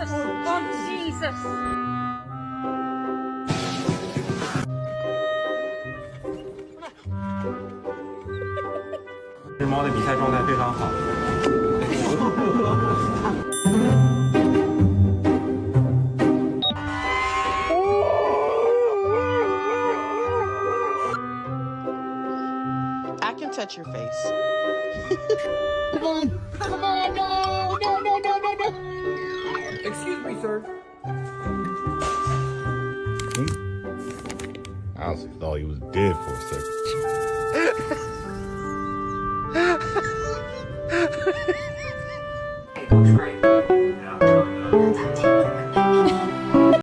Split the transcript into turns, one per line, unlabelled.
Jesus. Oh, Jesus.
这只猫的比赛状态非常好。
I can touch your face.
Come on, no.
Excuse me, sir.
I honestly thought he was dead for a second.